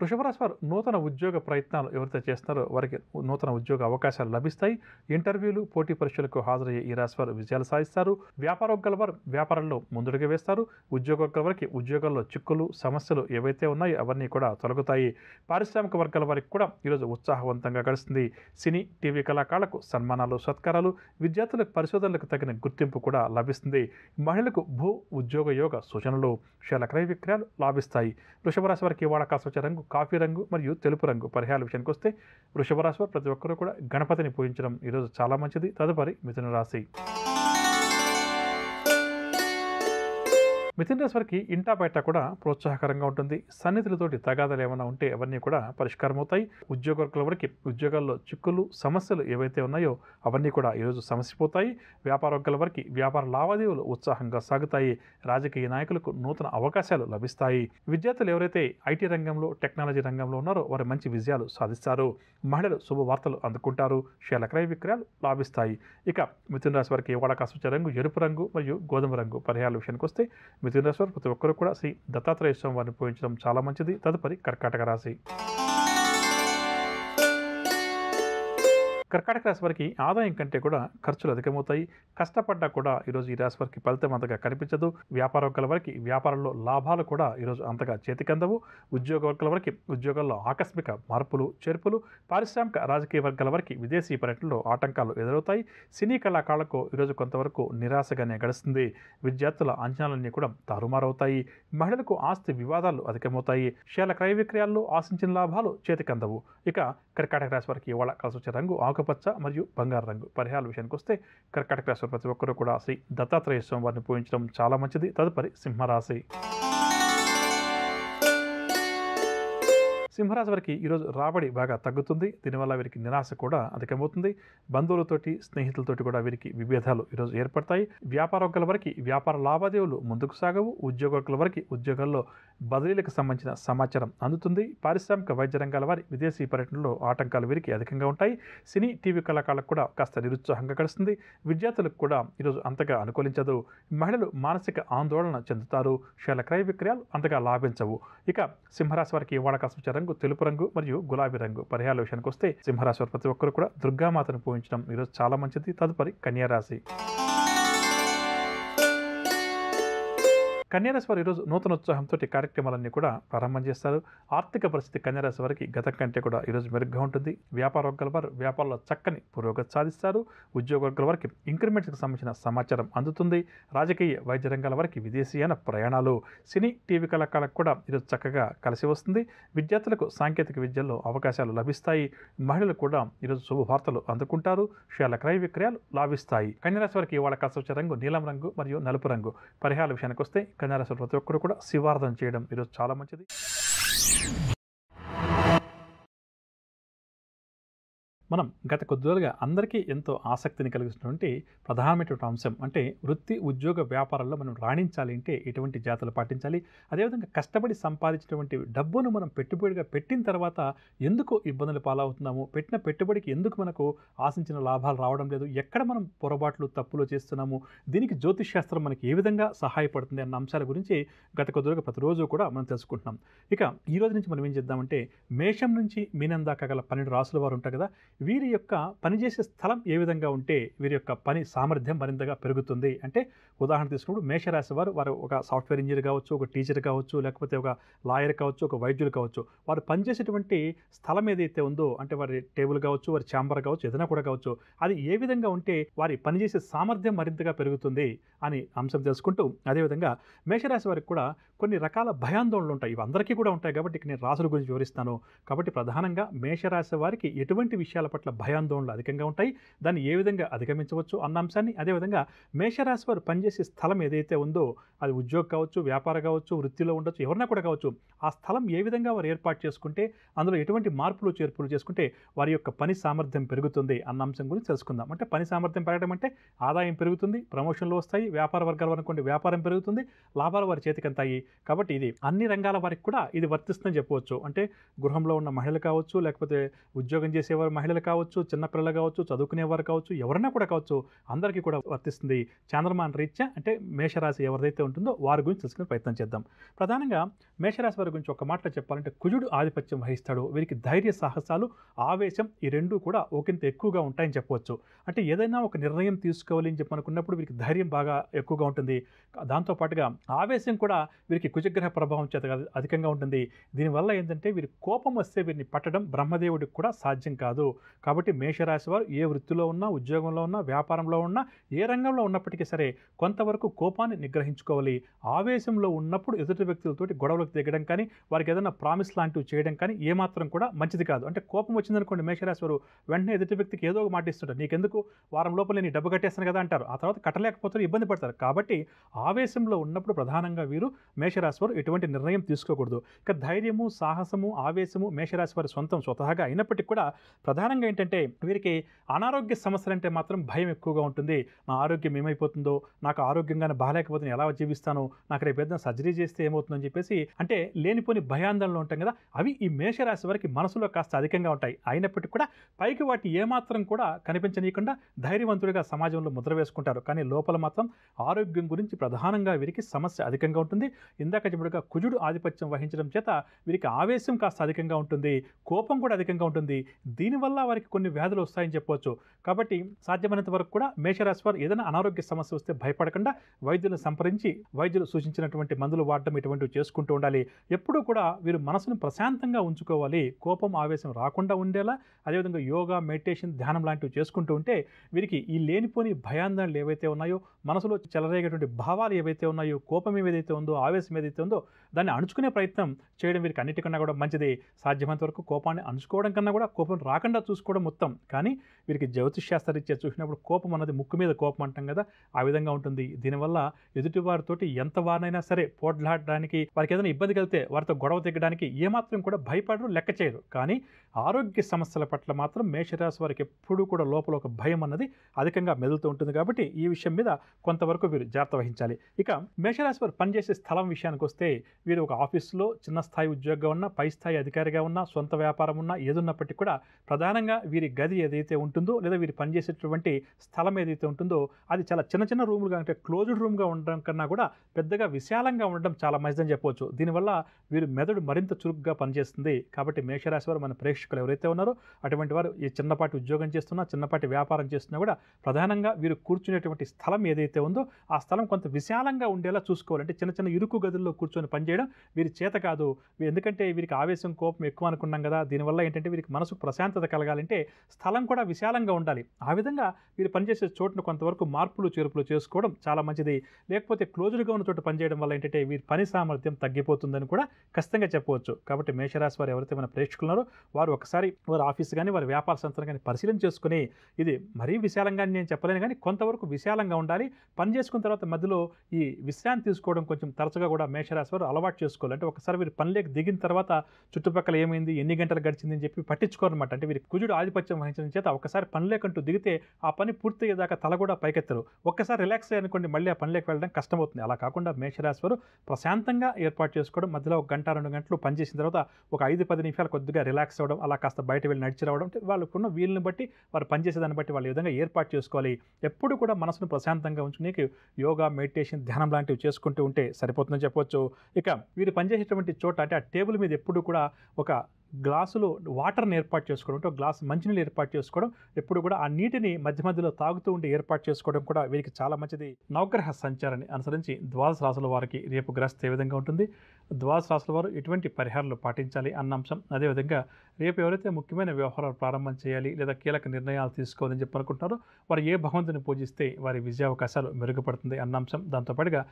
వృషభ రాశి వారు నూతన ఉద్యోగ ప్రయత్నాలు ఎవరైతే చేస్తున్నారో వారికి నూతన ఉద్యోగ అవకాశాలు లభిస్తాయి. ఇంటర్వ్యూలు, పోటీ పరీక్షలకు హాజరయ్యే ఈ రాశి వారు విజయాలు సాధిస్తారు. వ్యాపారం గలవారు వ్యాపారంలో ముందడుగు వేస్తారు. ఉద్యోగ వారికి ఉద్యోగాల్లో చిక్కులు, సమస్యలు ఏవైతే ఉన్నాయో అవన్నీ కూడా తొలగుతాయి. పారిశ్రామిక వర్గాల వారికి కూడా ఈరోజు ఉత్సాహవంతంగా గడుస్తుంది. సినీ, టీవీ కళాకారులకు సన్మానాలు, సత్కారాలు, విద్యార్థులకు పరిశోధనలకు తగిన గుర్తింపు కూడా లభిస్తుంది. మహిళలకు భూ ఉద్యోగ యోగ సూచనలు, షేర్ల క్రయ విక్రయాలు లాభిస్తాయి. వృషభ రాశి వారికి ఇవాళ కాస్త రంగు కాఫీ రంగు మరియు తెలుపు రంగు. పరిహారాల విషయానికి వస్తే వృషభ రాశి వారు ప్రతి ఒక్కరూ కూడా గణపతిని పూజించడం ఈరోజు చాలా మంచిది. తదుపరి మిథున రాశి. మిథున రాశి వారికి ఇంటా బయట కూడా ప్రోత్సాహకరంగా ఉంటుంది. సన్నిధులతోటి తగాదాలు ఏమైనా ఉంటే అవన్నీ కూడా పరిష్కారం అవుతాయి. ఉద్యోగస్తుల వరకు ఉద్యోగాల్లో చిక్కులు, సమస్యలు ఏవైతే ఉన్నాయో అవన్నీ కూడా ఈరోజు సమసిపోతాయి. వ్యాపారస్తుల వరకు వ్యాపార లావాదేవీలు ఉత్సాహంగా సాగుతాయి. రాజకీయ నాయకులకు నూతన అవకాశాలు లభిస్తాయి. విద్యార్థులు ఎవరైతే ఐటీ రంగంలో, టెక్నాలజీ రంగంలో ఉన్నారో వారు మంచి విజయాలు సాధిస్తారు. మహిళలు శుభవార్తలు అందుకుంటారు. షేర్ల క్రయ విక్రయాలు లాభిస్తాయి. ఇక మిథున రాశి వారికి ఇవాళ కాస్త రంగు ఎరుపు రంగు మరియు గోధుమ రంగు. పరిహారాల విషయానికి వస్తే మిథున రాశి వారు ప్రతి ఒక్కరు కూడా శ్రీ దత్తాత్రేయ స్వామి వారిని పూజించడం చాలా మంచిది. తదుపరి కర్కాటక రాశి. కర్కాటక రాశి వారికి ఆదాయం కంటే కూడా ఖర్చులు అధికమవుతాయి. కష్టపడ్డా కూడా ఈరోజు ఈ రాశి వారికి ఫలితం అంతగా కనిపించదు. వ్యాపార వర్గాల వారికి వ్యాపారంలో లాభాలు కూడా ఈరోజు అంతగా చేతికందవు. ఉద్యోగ వర్గాల వారికి ఉద్యోగాల్లో ఆకస్మిక మార్పులు, చేర్పులు, పారిశ్రామిక రాజకీయ వర్గాల వారికి విదేశీ పర్యటనలో ఆటంకాలు ఎదురవుతాయి. సినీ కళాకారులకు ఈరోజు కొంతవరకు నిరాశగానే గడుస్తుంది. విద్యార్థుల అంచనాలన్నీ కూడా తారుమారవుతాయి. మహిళలకు ఆస్తి వివాదాలు అధికమవుతాయి. షేర్ల క్రయ విక్రయాల్లో ఆశించిన లాభాలు చేతికందవు. ఇక కర్కాటక రాశి వారికి ఇవాళ కలిసి వచ్చే రంగు ఆకుపచ్చ మరియు బంగారు రంగు. పరిహారాల విషయానికి వస్తే కర్కాటక రాశి ప్రతి ఒక్కరూ కూడా శ్రీ దత్తాత్రేయ స్వామి వారిని పూజించడం చాలా మంచిది. తదుపరి సింహరాశి. సింహరాశి వారికి ఈరోజు రాబడి బాగా తగ్గుతుంది. దీనివల్ల వీరికి నిరాశ కూడా అధికమవుతుంది. బంధువులతోటి, స్నేహితులతోటి కూడా వీరికి విభేదాలు ఈరోజు ఏర్పడతాయి. వ్యాపార వర్గాల వారికి వ్యాపార లావాదేవీలు ముందుకు సాగవు. ఉద్యోగ వర్గాల వారికి ఉద్యోగాల్లో బదిలీలకు సంబంధించిన సమాచారం అందుతుంది. పారిశ్రామిక వైద్య రంగాల వారి విదేశీ పర్యటనలో ఆటంకాలు వీరికి అధికంగా ఉంటాయి. సినీ, టీవీ కళాకారులకు కూడా కాస్త నిరుత్సాహంగా గడుస్తుంది. విద్యార్థులకు కూడా ఈరోజు అంతగా అనుకూలించదు. మహిళలు మానసిక ఆందోళన చెందుతారు. షేర్ల క్రయ విక్రయాలు అంతగా లాభించవు. ఇక సింహరాశి వారికి ఇవాళ కాస్త రంగు తెలుపు రంగు మరియు గులాబీ రంగు. పరిహారాల విషయానికి వస్తే సింహరాశి వారు ప్రతి ఒక్కరు కూడా దుర్గామాతను పూజించడం ఈరోజు చాలా మంచిది. తదుపరి కన్యారాశి. కన్యారాశి వారు ఈరోజు నూతన ఉత్సాహంతో కార్యక్రమాలన్నీ కూడా ప్రారంభం చేస్తారు. ఆర్థిక పరిస్థితి కన్యారాశి వారికి గతం కంటే కూడా ఈరోజు మెరుగ్గా ఉంటుంది. వ్యాపార వర్గాల వారు వ్యాపారంలో చక్కని పురోగతి సాధిస్తారు. ఉద్యోగ వర్గాల వారికి ఇంక్రిమెంట్స్కి సంబంధించిన సమాచారం అందుతుంది. రాజకీయ వైద్య రంగాల వారికి విదేశీయాన ప్రయాణాలు, సినీ, టీవీ కళాకారులకు కూడా ఈరోజు చక్కగా కలిసి వస్తుంది. విద్యార్థులకు సాంకేతిక విద్యల్లో అవకాశాలు లభిస్తాయి. మహిళలు కూడా ఈరోజు శుభవార్తలు అందుకుంటారు. షేర్ల క్రయ విక్రయాలు లాభిస్తాయి. కన్యారాశి వారికి ఇవాళ కాస్త వచ్చే రంగు నీలం రంగు మరియు నలుపు రంగు. పరిహారాల విషయానికి వస్తే కన్యారాశి ప్రతి ఒక్కరు కూడా శివార్ధన చేయడం ఈరోజు చాలా మంచిది. మనం గత కొద్ది రోజులుగా అందరికీ ఎంతో ఆసక్తిని కలిగిస్తున్నటువంటి ప్రధానమైనటువంటి అంశం అంటే వృత్తి, ఉద్యోగ, వ్యాపారాల్లో మనం రాణించాలి అంటే ఎటువంటి జాగ్రత్తలు పాటించాలి, అదేవిధంగా కష్టపడి సంపాదించినటువంటి డబ్బును మనం పెట్టుబడిగా పెట్టిన తర్వాత ఎందుకు ఇబ్బందులు పాలవుతున్నాము, పెట్టిన పెట్టుబడికి ఎందుకు మనకు ఆశించిన లాభాలు రావడం లేదు, ఎక్కడ మనం పొరపాట్లు, తప్పులు చేస్తున్నాము, దీనికి జ్యోతిష్ శాస్త్రం మనకి ఏ విధంగా సహాయపడుతుంది అన్న అంశాల గురించి గత కొద్ది రోజులుగా ప్రతిరోజు కూడా మనం తెలుసుకుంటున్నాం. ఇక ఈ రోజు నుంచి మనం ఏం చేద్దామంటే మేషం నుంచి మీనం దాకా గల 12 రాసుల వారు ఉంటారు కదా, వీరి యొక్క పనిచేసే స్థలం ఏ విధంగా ఉంటే వీరి యొక్క పని సామర్థ్యం మరింతగా పెరుగుతుంది అంటే ఉదాహరణ తీసుకున్నప్పుడు మేషరాశి వారు ఒక సాఫ్ట్వేర్ ఇంజనీర్ కావచ్చు, ఒక టీచర్ కావచ్చు, లేకపోతే ఒక లాయర్ కావచ్చు, ఒక వైద్యులు కావచ్చు, వారు పనిచేసేటువంటి స్థలం ఏదైతే ఉందో అంటే వారి టేబుల్ కావచ్చు, వారి ఛాంబర్ కావచ్చు, ఏదైనా కూడా కావచ్చు, అది ఏ విధంగా ఉంటే వారి పనిచేసే సామర్థ్యం మరింతగా పెరుగుతుంది అని అంశం తెలుసుకుంటూ, అదేవిధంగా మేషరాశి వారికి కూడా కొన్ని రకాల భయాందోళనలు ఉంటాయి. ఇవి అందరికీ కూడా ఉంటాయి కాబట్టి నేను రాసుల గురించి వివరిస్తాను. కాబట్టి ప్రధానంగా మేషరాశి వారికి ఎటువంటి విషయాల పట్ల భయాందోళనలు అధికంగా ఉంటాయి, దాన్ని ఏ విధంగా అధిగమించవచ్చు అన్న అంశాన్ని, అదేవిధంగా మేషరాశి వారు పనిచేసే స్థలం ఏదైతే ఉందో అది ఉద్యోగం కావచ్చు, వ్యాపారం కావచ్చు, వృత్తిలో ఉండొచ్చు, ఎవరైనా కూడా కావచ్చు, ఆ స్థలం ఏ విధంగా వారు ఏర్పాటు చేసుకుంటే అందులో ఎటువంటి మార్పులు చేర్పులు చేసుకుంటే వారి యొక్క పని సామర్థ్యం పెరుగుతుంది అన్న అంశం గురించి తెలుసుకుందాం. అంటే పని సామర్థ్యం పెరగడం అంటే ఆదాయం పెరుగుతుంది, ప్రమోషన్లు వస్తాయి, వ్యాపార వర్గాల అనుకోండి వ్యాపారం పెరుగుతుంది, లాభాలు వారి చేతికి అంతాయి. కాబట్టి ఇది అన్ని రంగాల వారికి కూడా ఇది వర్తిస్తుందని చెప్పవచ్చు. అంటే గృహంలో ఉన్న మహిళలు కావచ్చు, లేకపోతే ఉద్యోగం చేసేవారు మహిళలు మహిళలు కావచ్చు, చిన్నపిల్లలు కావచ్చు, చదువుకునేవారు కావచ్చు, ఎవరైనా కూడా కావచ్చు, అందరికీ కూడా వర్తిస్తుంది. చంద్రమాన రీత్యా అంటే మేషరాశి ఎవరిదైతే ఉంటుందో వారి గురించి తెలుసుకునే ప్రయత్నం చేద్దాం. ప్రధానంగా మేషరాశి వారి గురించి ఒక మాటలో చెప్పాలంటే కుజుడు ఆధిపత్యం వహిస్తాడు. వీరికి ధైర్య సాహసాలు, ఆవేశం ఈ రెండూ కూడా ఒకంత ఎక్కువగా ఉంటాయని చెప్పవచ్చు. అంటే ఏదైనా ఒక నిర్ణయం తీసుకోవాలి అని చెప్పి అనుకున్నప్పుడు వీరికి ధైర్యం బాగా ఎక్కువగా ఉంటుంది. దాంతో పాటుగా ఆవేశం కూడా వీరికి కుజగ్రహ ప్రభావం చేత అధికంగా ఉంటుంది. దీనివల్ల ఏంటంటే వీరి కోపం వస్తే వీరిని పట్టడం బ్రహ్మదేవుడికి కూడా సాధ్యం కాదు. కాబట్టి మేషరాశి వారు ఏ వృత్తిలో ఉన్నా, ఉద్యోగంలో ఉన్నా, వ్యాపారంలో ఉన్నా, ఏ రంగంలో ఉన్నప్పటికీ సరే కొంతవరకు కోపాన్ని నిగ్రహించుకోవాలి. ఆవేశంలో ఉన్నప్పుడు ఎదుటి వ్యక్తులతోటి గొడవలకు దిగడం కానీ, వారికి ఏదైనా ప్రామిస్ లాంటివి చేయడం కానీ ఏమాత్రం కూడా మంచిది కాదు. అంటే కోపం వచ్చిందనుకోండి మేషరాశి వారు వెంటనే ఎదుటి వ్యక్తికి ఏదో ఒక మాట ఇస్తుంటారు. నీకెందుకు, వారం లోపల నేను డబ్బు కట్టేస్తాను కదా అంటారు. ఆ తర్వాత కట్టలేకపోతారు, ఇబ్బంది పడతారు. కాబట్టి ఆవేశంలో ఉన్నప్పుడు ప్రధానంగా వీరు మేషరాశి వారు ఎటువంటి నిర్ణయం తీసుకోకూడదు. ఇక ధైర్యము, సాహసము, ఆవేశము మేషరాశి వారి స్వతహాగా అయినప్పటికీ కూడా ప్రధానంగా ఏంటంటే వీరికి అనారోగ్య సమస్యలంటే మాత్రం భయం ఎక్కువగా ఉంటుంది. నా ఆరోగ్యం ఏమైపోతుందో, నాకు ఆరోగ్యంగానే బాగాలేకపోతే ఎలా జీవిస్తాను, నాకు రేపు ఏదైనా సర్జరీ చేస్తే ఏమవుతుందని చెప్పేసి అంటే లేనిపోని భయాందోళనలు ఉంటాం కదా, అవి ఈ మేషరాశి వారికి మనసులో కాస్త అధికంగా ఉంటాయి. అయినప్పటికీ కూడా పైకి వాటి ఏమాత్రం కూడా కనిపించనీయకుండా ధైర్యవంతుడిగా సమాజంలో ముద్ర వేసుకుంటారు. కానీ లోపల మాత్రం ఆరోగ్యం గురించి ప్రధానంగా వీరికి సమస్య అధికంగా ఉంటుంది. ఇందాక చెప్పినట్టుగా కుజుడు ఆధిపత్యం వహించడం చేత వీరికి ఆవేశం కాస్త అధికంగా ఉంటుంది, కోపం కూడా అధికంగా ఉంటుంది. దీనివల్ల వారికి కొన్ని వ్యాధులు వస్తాయని చెప్పవచ్చు. కాబట్టి సాధ్యమైనంత వరకు కూడా మేషరాశి వారు ఏదైనా అనారోగ్య సమస్య వస్తే భయపడకుండా వైద్యులను సంప్రదించి వైద్యులు సూచించినటువంటి మందులు వాడడం ఇటువంటివి చేసుకుంటూ ఉండాలి. ఎప్పుడూ కూడా వీరు మనసును ప్రశాంతంగా ఉంచుకోవాలి. కోపం, ఆవేశం రాకుండా ఉండేలా అదేవిధంగా యోగా, మెడిటేషన్, ధ్యానం లాంటివి చేసుకుంటూ ఉంటే వీరికి ఈ లేనిపోని భయాందోళనలు ఏవైతే ఉన్నాయో, మనసులో చెలరేగేటువంటి భావాలు ఏవైతే ఉన్నాయో, కోపం ఏదైతే ఉందో, ఆవేశం ఏదైతే ఉందో దాన్ని అణుచుకునే ప్రయత్నం చేయడం వీరికి అన్నిటికన్నా కూడా మంచిది. సాధ్యమైనంత వరకు కోపాన్ని అణుచుకోవడం కన్నా కూడా కోపం రాకుండా చూసుకోవడం ఉత్తమం. కానీ వీరికి జ్యోతిష్శాస్త్రరీత్యా చూసినప్పుడు కోపం అన్నది ముక్కు మీద కోపం అంటాం కదా, ఆ విధంగా ఉంటుంది. దీనివల్ల ఎదుటి వారితోటి ఎంత వారినైనా సరే పోట్లాడడానికి, వారికి ఏదైనా ఇబ్బంది కలిగితే వారితో గొడవ దిగడానికి ఏమాత్రం కూడా భయపడరు, లెక్క చేయరు. కానీ ఆరోగ్య సమస్యల పట్ల మాత్రం మేషరాశి వారికి ఎప్పుడూ కూడా లోపల ఒక భయం అన్నది అధికంగా మెదులుతూ ఉంటుంది. కాబట్టి ఈ విషయం మీద కొంతవరకు వీరు జాగ్రత్త వహించాలి. ఇక మేషరాశి వారు పనిచేసే స్థలం విషయానికి వస్తే వీరు ఒక ఆఫీసులో చిన్న స్థాయి ఉద్యోగంగా ఉన్నా, పై స్థాయి అధికారిగా ఉన్నా, సొంత వ్యాపారం ఉన్నా, ఏదున్నప్పటికీ కూడా ప్రధానంగా వీరి గది ఏదైతే ఉంటుందో లేదా వీరు పనిచేసేటువంటి స్థలం ఏదైతే ఉంటుందో అది చాలా చిన్న చిన్న రూములుగా, అంటే క్లోజ్డ్ రూమ్గా ఉండడం కన్నా కూడా పెద్దగా విశాలంగా ఉండడం చాలా మంచిదని చెప్పవచ్చు. దీనివల్ల వీరు మెదడు మరింత చురుగ్గా పనిచేస్తుంది. కాబట్టి మేషరాశి వారు మన ప్రేక్షకులు ఎవరైతే ఉన్నారో అటువంటి వారు ఈ చిన్నపాటి ఉద్యోగం చేస్తున్నా, చిన్నపాటి వ్యాపారం చేస్తున్నా కూడా ప్రధానంగా వీరు కూర్చునేటువంటి స్థలం ఏదైతే ఉందో ఆ స్థలం కొంత విశాలంగా ఉండేలా చూసుకోవాలి. అంటే చిన్న చిన్న ఇరుకు గదుల్లో కూర్చొని పనిచేయడం వీరి చేత కాదు. ఎందుకంటే వీరికి ఆవేశం, కోపం ఎక్కువ అనుకున్నాం కదా, దీనివల్ల ఏంటంటే వీరికి మనసుకు ప్రశాంతత కలగాలంటే స్థలం కూడా విశాలంగా ఉండాలి. ఆ విధంగా వీరు పనిచేసే చోటును కొంతవరకు మార్పులు చేర్పులు చేసుకోవడం చాలా మంచిది. లేకపోతే క్లోజ్డ్గా ఉన్న చోట పనిచేయడం వల్ల ఏంటంటే వీరి పని సామర్థ్యం తగ్గిపోతుందని కూడా ఖచ్చితంగా చెప్పవచ్చు. కాబట్టి మేషరాశి వారు ఎవరైతే మన ప్రేక్షకులున్నారో వారు ఒకసారి వారి ఆఫీస్ కానీ వారి వ్యాపార సంస్థను కానీ పరిశీలన చేసుకుని, ఇది మరీ విశాలంగా నేను చెప్పలేను కానీ కొంతవరకు విశాలంగా ఉండాలి. పని చేసుకున్న తర్వాత మధ్యలో ఈ విశ్రాంతి తీసుకోవడం కొంచెం తరచుగా కూడా మేషరాశి వారు అలవాటు చేసుకోవాలి. అంటే ఒకసారి వీరు పనిలోకి దిగిన తర్వాత చుట్టుపక్కల ఏమైంది, ఎన్ని గంటలు గడిచింది అని చెప్పి పట్టించుకోరనమాట. అంటే వీరికి కుజుడు ఆధిపత్యం వహించడం చేత ఒకసారి పనిలేకంటూ దిగితే ఆ పని పూర్తయ్యేదాకా తల కూడా పైకెత్తరు. ఒక్కసారి రిలాక్స్ అయ్యనుకోండి మళ్ళీ ఆ పనిలోకి వెళ్ళడం కష్టమవుతుంది. అలా కాకుండా మేషరాశి వారు ప్రశాంతంగా ఏర్పాటు చేసుకోవడం, మధ్యలో 1 గంట 2 గంటలు పనిచేసిన తర్వాత ఒక 5-10 నిమిషాలు కొద్దిగా రిలాక్స్ అవ్వడం, అలా కాస్త బయట వెళ్ళి నడిచి రావడం, వాళ్ళకున్న వీలుని బట్టి వారు పనిచేసేదాన్ని బట్టి వాళ్ళు ఈ విధంగా ఏర్పాటు చేసుకోవాలి. ఎప్పుడు కూడా మనసును ప్రశాంతంగా ఉంచుకునేకి యోగా, మెడిటేషన్, ధ్యానం లాంటివి చేసుకుంటూ ఉంటే సరిపోతుందని చెప్పవచ్చు. ఇక వీరు పనిచేసేటువంటి చోట అంటే ఆ టేబుల్ మీద ఎప్పుడు కూడా ఒక గ్లాసులో వాటర్ని ఏర్పాటు చేసుకోవడం, అంటే ఒక గ్లాసు మంచినీళ్ళు ఏర్పాటు చేసుకోవడం, ఎప్పుడు కూడా ఆ నీటిని మధ్య మధ్యలో తాగుతూ ఉండి ఏర్పాటు చేసుకోవడం కూడా వీరికి చాలా మంచిది. నవగ్రహ సంచారాన్ని అనుసరించి ద్వాదశ రాశుల వారికి రేపు గ్రహస్థ ఏ విధంగా ఉంటుంది, ద్వాదశ రాశుల వారు ఎటువంటి పరిహారాలు పాటించాలి అన్న అంశం, అదేవిధంగా రేపు ఎవరైతే ముఖ్యమైన వ్యవహారాలు ప్రారంభం చేయాలి లేదా కీలక నిర్ణయాలు తీసుకోవాలని చెప్పి అనుకుంటున్నారో వారు ఏ భగవంతుని పూజిస్తే వారి విజయావకాశాలు మెరుగుపడుతుంది అన్న అంశం, దాంతోపాటుగా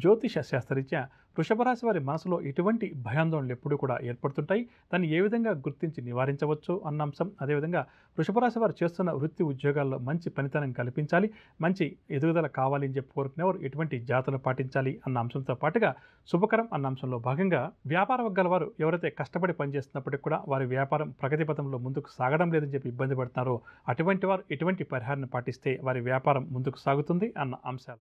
జ్యోతిష శాస్త్రరీత్యా వృషభ రాశి వారి మనసులో ఎటువంటి భయాందోళనలు ఎప్పుడు కూడా ఏర్పడుతుంటాయి, దాన్ని ఏ విధంగా గుర్తించి నివారించవచ్చు అన్న అంశం, అదేవిధంగా వృషభ రాశి వారు చేస్తున్న వృత్తి ఉద్యోగాల్లో మంచి పనితనం కల్పించాలి, మంచి ఎదుగుదల కావాలి అని చెప్పి కోరుకునేవారు ఎటువంటి జాతులు పాటించాలి అన్న అంశంతో పాటుగా శుభకరం అన్న అంశంలో భాగంగా వ్యాపార వర్గాల వారు ఎవరైతే కష్టపడి పనిచేస్తున్నప్పటికీ కూడా వారి వ్యాపారం ప్రగతి పథంలో ముందుకు సాగడం లేదని చెప్పి ఇబ్బంది పడుతున్నారో అటువంటి వారు ఎటువంటి పరిహారాన్ని పాటిస్తే వారి వ్యాపారం ముందుకు సాగుతుంది అన్న అంశాలు.